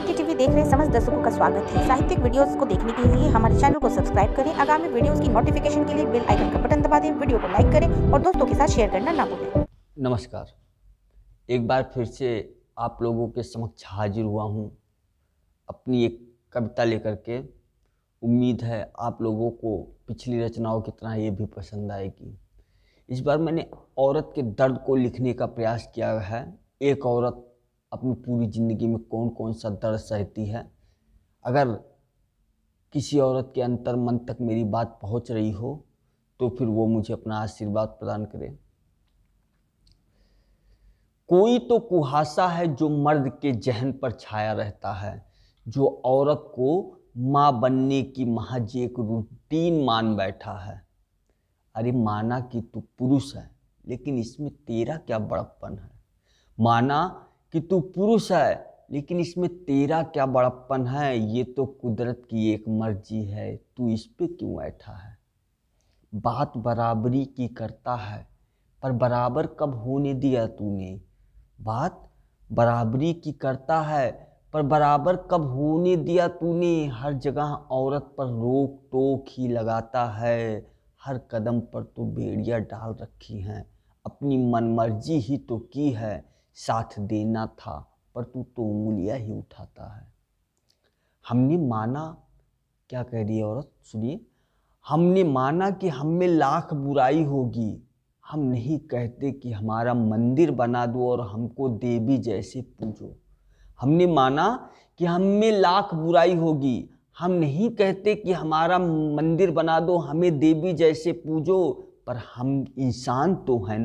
साहित्य टीवी देख रहे समस्त दर्शकों का स्वागत है। साहित्यिक वीडियोस को देखने के लिए हमारे चैनल को सब्सक्राइब करें। आगामी वीडियोस की नोटिफिकेशन के लिए बेल आइकन का बटन दबा दें। वीडियो को लाइक करें और दोस्तों के साथ शेयर करना ना भूलें। नमस्कार, एक बार फिर से आप लोगों के समक्ष हाजिर हुआ हूँ अपनी एक कविता लेकर के। उम्मीद है आप लोगों को पिछली रचनाओं की तरह ये भी पसंद आएगी। इस बार मैंने औरत के दर्द को लिखने का प्रयास किया है। एक औरत अपनी पूरी ज़िंदगी में कौन कौन सा दर्द सहती है। अगर किसी औरत के अंतर मन तक मेरी बात पहुंच रही हो तो फिर वो मुझे अपना आशीर्वाद प्रदान करे। कोई तो कुहासा है जो मर्द के जहन पर छाया रहता है, जो औरत को माँ बनने की महज एक रूटीन मान बैठा है। अरे माना कि तू पुरुष है, लेकिन इसमें तेरा क्या बड़प्पन है। माना कि तू पुरुष है, लेकिन इसमें तेरा क्या बड़प्पन है। ये तो कुदरत की एक मर्जी है, तू इस पे क्यों ऐठा है। बात बराबरी की करता है, पर बराबर कब होने दिया तूने। बात बराबरी की करता है, पर बराबर कब होने दिया तूने। हर जगह औरत पर रोक टोक ही लगाता है, हर कदम पर तो बेड़ियां डाल रखी हैं। अपनी मनमर्जी ही तो की है, साथ देना था पर तू तो उंगलियां ही उठाता है। हमने माना, क्या कह रही है औरत, सुनिए। हमने माना कि हम में लाख बुराई होगी, हम नहीं कहते कि हमारा मंदिर बना दो और हमको देवी जैसे पूजो। हमने माना कि हम में लाख बुराई होगी, हम नहीं कहते कि हमारा मंदिर बना दो, हमें देवी जैसे पूजो। पर हम इंसान तो है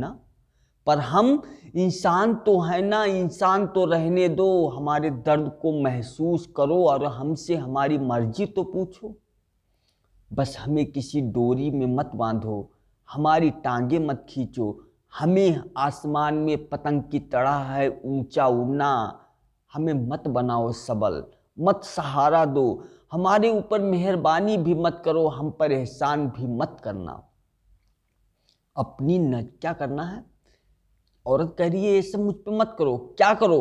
ना, इंसान तो रहने दो। हमारे दर्द को महसूस करो और हमसे हमारी मर्जी तो पूछो। बस हमें किसी डोरी में मत बांधो, हमारी टांगे मत खींचो। हमें आसमान में पतंग की तरह है ऊंचा उड़ना। हमें मत बनाओ सबल, मत सहारा दो। हमारे ऊपर मेहरबानी भी मत करो, हम पर एहसान भी मत करना। क्या करना है, औरत कह रही है ये सब मुझ पे मत करो। क्या करो,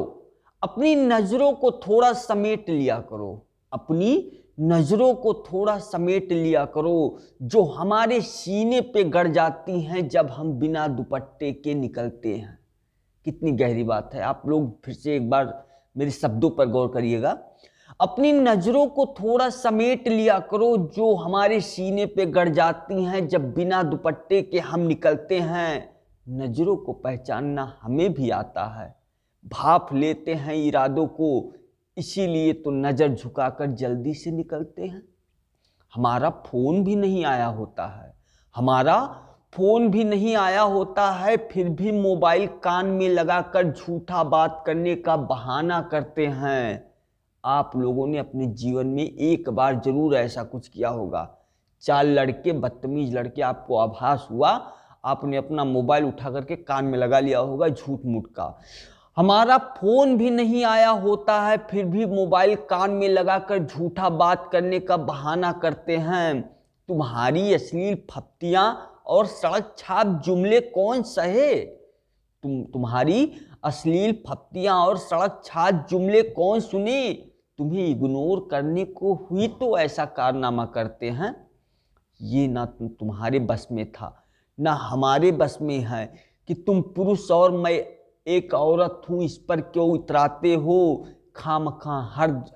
अपनी नजरों को थोड़ा समेट लिया करो। अपनी नजरों को थोड़ा समेट लिया करो, जो हमारे सीने पे गड़ जाती हैं जब हम बिना दुपट्टे के निकलते हैं। कितनी गहरी बात है। आप लोग फिर से एक बार मेरे शब्दों पर गौर करिएगा। अपनी नजरों को थोड़ा समेट लिया करो, जो हमारे सीने पे गड़ जाती हैं जब बिना दुपट्टे के हम निकलते हैं। नजरों को पहचानना हमें भी आता है, भाप लेते हैं इरादों को, इसीलिए तो नजर झुकाकर जल्दी से निकलते हैं। हमारा फोन भी नहीं आया होता है, फिर भी मोबाइल कान में लगाकर झूठा बात करने का बहाना करते हैं। आप लोगों ने अपने जीवन में एक बार जरूर ऐसा कुछ किया होगा। 4 लड़के, बदतमीज लड़के, आपको आभास हुआ, आपने अपना मोबाइल उठा करके कान में लगा लिया होगा झूठ मूठ का। हमारा फोन भी नहीं आया होता है, फिर भी मोबाइल कान में लगाकर झूठा बात करने का बहाना करते हैं। तुम्हारी अश्लील फप्तियां और सड़क छाप जुमले कौन सहे। तुम्हारी अश्लील फप्तियां और सड़क छाप जुमले कौन सुने। तुम्हें इग्नोर करने को हुई तो ऐसा कारनामा करते हैं। ये ना तुम्हारे बस में था, ना हमारे बस में है कि तुम पुरुष और मैं एक औरत हूं, इस पर क्यों इतराते हो। खामखा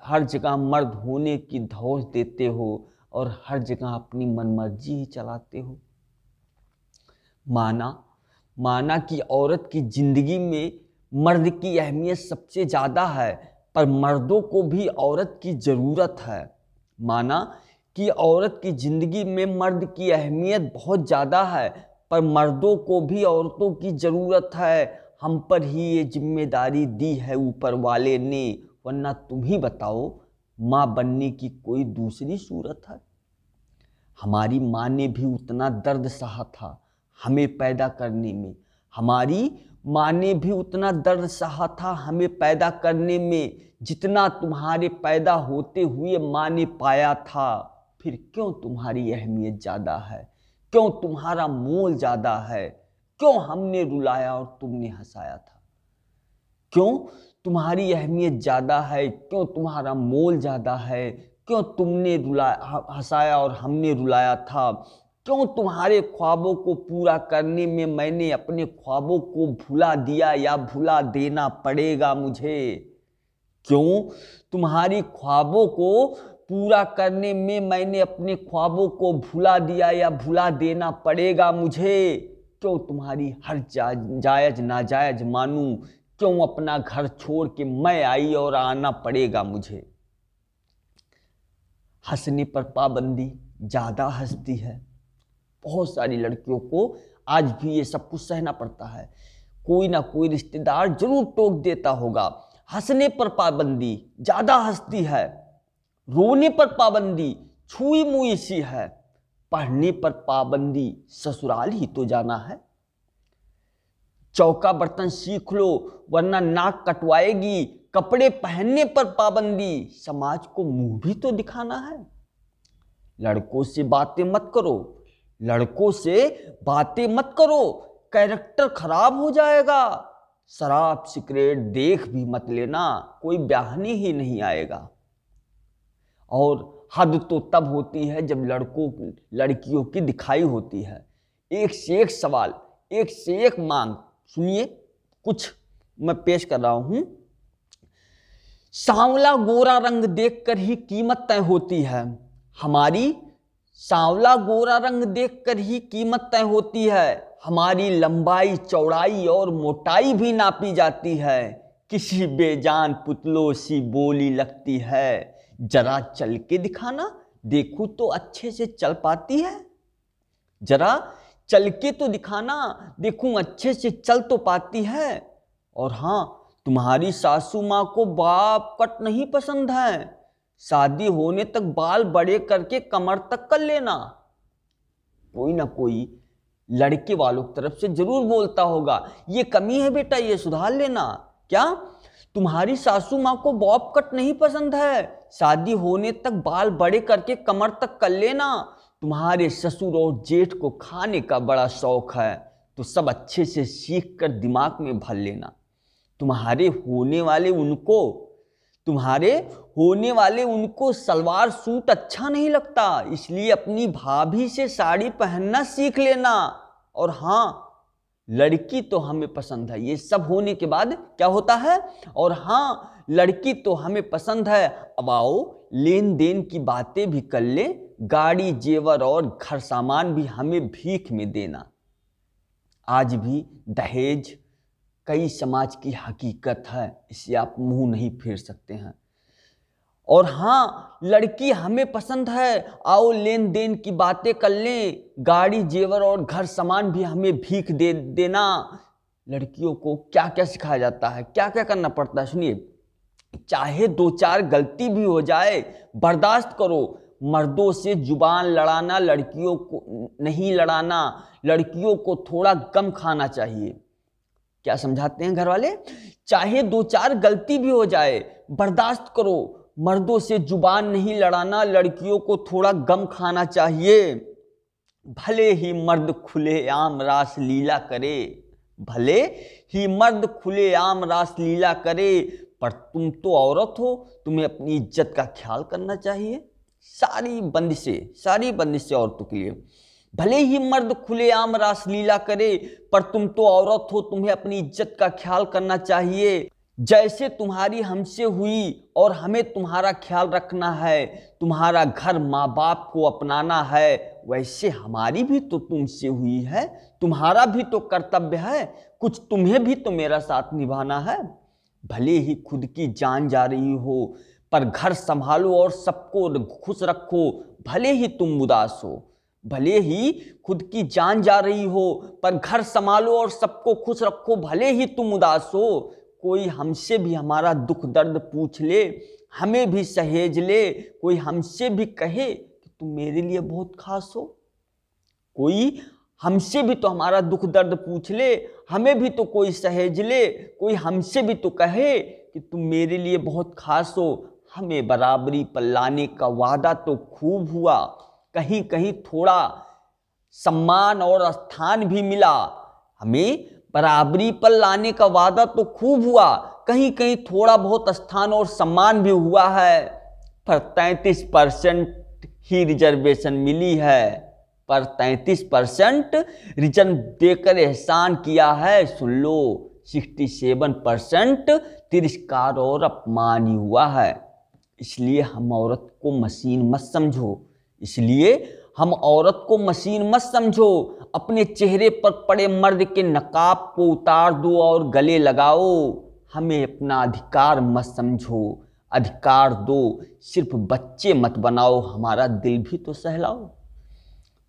हर जगह मर्द होने की धौंस देते हो और हर जगह अपनी मनमर्जी ही चलाते हो। माना कि औरत की जिंदगी में मर्द की अहमियत सबसे ज़्यादा है, पर मर्दों को भी औरत की ज़रूरत है। माना कि औरत की ज़िंदगी में मर्द की अहमियत बहुत ज़्यादा है, पर मर्दों को भी औरतों की ज़रूरत है। हम पर ही ये जिम्मेदारी दी है ऊपर वाले ने, वरना तुम ही बताओ माँ बनने की कोई दूसरी सूरत है। हमारी माँ ने भी उतना दर्द सहा था हमें पैदा करने में। हमारी माँ ने भी उतना दर्द सहा था हमें पैदा करने में, जितना तुम्हारे पैदा होते हुए माँ ने पाया था। फिर क्यों तुम्हारी अहमियत ज़्यादा है, क्यों तुम्हारा मोल ज़्यादा है। क्यों हमने रुलाया और तुमने हंसाया था। क्यों तुम्हारी अहमियत ज़्यादा है, क्यों तुम्हारा मोल ज़्यादा है, क्यों तुमने हंसाया और हमने रुलाया था, क्यों तुम्हारे ख्वाबों को पूरा करने में मैंने अपने ख्वाबों को भुला दिया या भुला देना पड़ेगा मुझे। क्यों तुम्हारी ख्वाबों को पूरा करने में मैंने अपने ख्वाबों को भुला दिया या भुला देना पड़ेगा मुझे। क्यों तुम्हारी हर जायज नाजायज मानूं, क्यों अपना घर छोड़ के मैं आई और आना पड़ेगा मुझे। हंसने पर पाबंदी ज़्यादा हंसती है। बहुत सारी लड़कियों को आज भी ये सब कुछ सहना पड़ता है। कोई ना कोई रिश्तेदार जरूर टोक देता होगा। हंसने पर पाबंदी ज़्यादा हंसती है, रोने पर पाबंदी छुई मुई सी है, पढ़ने पर पाबंदी ससुराल ही तो जाना है। चौका बर्तन सीख लो वरना नाक कटवाएगी, कपड़े पहनने पर पाबंदी समाज को मुंह भी तो दिखाना है। लड़कों से बातें मत करो, लड़कों से बातें मत करो, कैरेक्टर खराब हो जाएगा। शराब सिगरेट देख भी मत लेना, कोई ब्याहने ही नहीं आएगा। और हद तो तब होती है जब लड़कियों की दिखाई होती है। एक से एक सवाल, एक से एक मांग। सुनिए, कुछ मैं पेश कर रहा हूं। सांवला गोरा रंग देखकर ही कीमत तय होती है हमारी, सांवला गोरा रंग देखकर ही कीमत तय होती है हमारी। लंबाई चौड़ाई और मोटाई भी नापी जाती है, किसी बेजान पुतलों सी बोली लगती है। जरा चल के दिखाना, देखूं तो अच्छे से चल पाती है। जरा चल के तो दिखाना, देखूं अच्छे से चल तो पाती है। और हाँ, तुम्हारी सासू माँ को बाप कट नहीं पसंद है, शादी होने तक बाल बड़े करके कमर तक कर लेना। कोई ना कोई लड़के वालों की तरफ से जरूर बोलता होगा, ये कमी है बेटा, ये सुधार लेना। क्या तुम्हारी सासू माँ को बॉब कट नहीं पसंद है, शादी होने तक बाल बड़े करके कमर तक कर लेना। तुम्हारे ससुर और जेठ को खाने का बड़ा शौक है, तो सब अच्छे से सीख कर दिमाग में भर लेना। तुम्हारे होने वाले उनको सलवार सूट अच्छा नहीं लगता, इसलिए अपनी भाभी से साड़ी पहनना सीख लेना। और हाँ, लड़की तो हमें पसंद है। ये सब होने के बाद क्या होता है? और हाँ, लड़की तो हमें पसंद है। अब आओ लेन देन की बातें भी कर ले, गाड़ी जेवर और घर सामान भी हमें भीख में देना। आज भी दहेज कई समाज की हकीकत है, इसे आप मुंह नहीं फेर सकते हैं। और हाँ, लड़की हमें पसंद है, आओ लेन देन की बातें कर लें, गाड़ी जेवर और घर सामान भी हमें भीख दे देना। लड़कियों को क्या क्या सिखाया जाता है, क्या क्या करना पड़ता है, सुनिए। चाहे 2-4 गलती भी हो जाए, बर्दाश्त करो। मर्दों से जुबान लड़ाना, लड़कियों को नहीं लड़ाना। लड़कियों को थोड़ा कम खाना चाहिए। क्या समझाते हैं घर वाले? चाहे 2-4 गलती भी हो जाए, बर्दाश्त करो। मर्दों से जुबान नहीं लड़ाना, लड़कियों को थोड़ा गम खाना चाहिए। भले ही मर्द खुलेआम रास लीला करे, भले ही मर्द खुलेआम रास लीला करे, पर तुम तो औरत हो, तुम्हें अपनी इज्जत का ख्याल करना चाहिए। सारी बंदिशें औरतों के लिए। भले ही मर्द खुलेआम रास लीला करे, पर तुम तो औरत हो, तुम्हें अपनी इज्जत का ख्याल करना चाहिए। जैसे तुम्हारी हमसे हुई और हमें तुम्हारा ख्याल रखना है, तुम्हारा घर माँ बाप को अपनाना है, वैसे हमारी भी तो तुमसे हुई है, तुम्हारा भी तो कर्तव्य है, कुछ तुम्हें भी तो मेरा साथ निभाना है। भले ही खुद की जान जा रही हो, पर घर संभालो और सबको खुश रखो। भले ही तुम उदास हो, भले ही खुद की जान जा रही हो, पर घर संभालो और सबको खुश रखो। भले ही तुम उदास हो, कोई हमसे भी हमारा दुख दर्द पूछ ले, हमें भी सहेज ले। कोई हमसे भी कहे कि तुम मेरे लिए बहुत खास हो, कोई हमसे भी तो हमारा दुख दर्द पूछ ले, हमें भी तो कोई सहेज ले। कोई हमसे भी तो कहे कि तुम मेरे लिए बहुत खास हो। हमें बराबरी पर लाने का वादा तो खूब हुआ, कहीं कहीं थोड़ा सम्मान और स्थान भी मिला। हमें बराबरी पर लाने का वादा तो खूब हुआ, कहीं कहीं थोड़ा बहुत स्थान और सम्मान भी हुआ है, पर 33% ही रिजर्वेशन मिली है। पर 33% रिजर्व देकर एहसान किया है, सुन लो 67% तिरस्कार और अपमान ही हुआ है। इसलिए हम औरत को मशीन मत समझो, इसलिए हम औरत को मशीन मत समझो। अपने चेहरे पर पड़े मर्द के नकाब को उतार दो और गले लगाओ। हमें अपना अधिकार मत समझो, अधिकार दो, सिर्फ बच्चे मत बनाओ, हमारा दिल भी तो सहलाओ।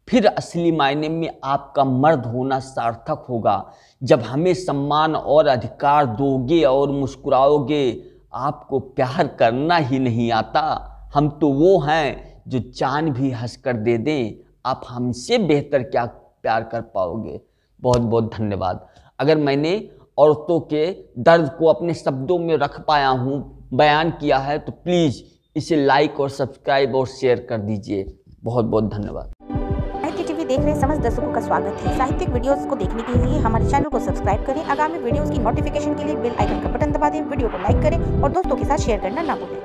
फिर असली मायने में आपका मर्द होना सार्थक होगा, जब हमें सम्मान और अधिकार दोगे और मुस्कुराओगे। आपको प्यार करना ही नहीं आता, हम तो वो हैं जो जान भी हंसकर दे दें। आप हमसे बेहतर क्या प्यार कर पाओगे। बहुत बहुत धन्यवाद। अगर मैंने औरतों के दर्द को अपने शब्दों में रख पाया हूँ, बयान किया है, तो प्लीज़ इसे लाइक और सब्सक्राइब और शेयर कर दीजिए। बहुत बहुत धन्यवाद। साहित्य टीवी देख रहे समस्त दर्शकों का स्वागत है। साहित्यिक वीडियोस को देखने के लिए हमारे चैनल को सब्सक्राइब करें। आगामी वीडियोस की नोटिफिकेशन के लिए बेल आइकन का बटन दबा दें। वीडियो को लाइक करें और दोस्तों के साथ शेयर करना ना भूलें।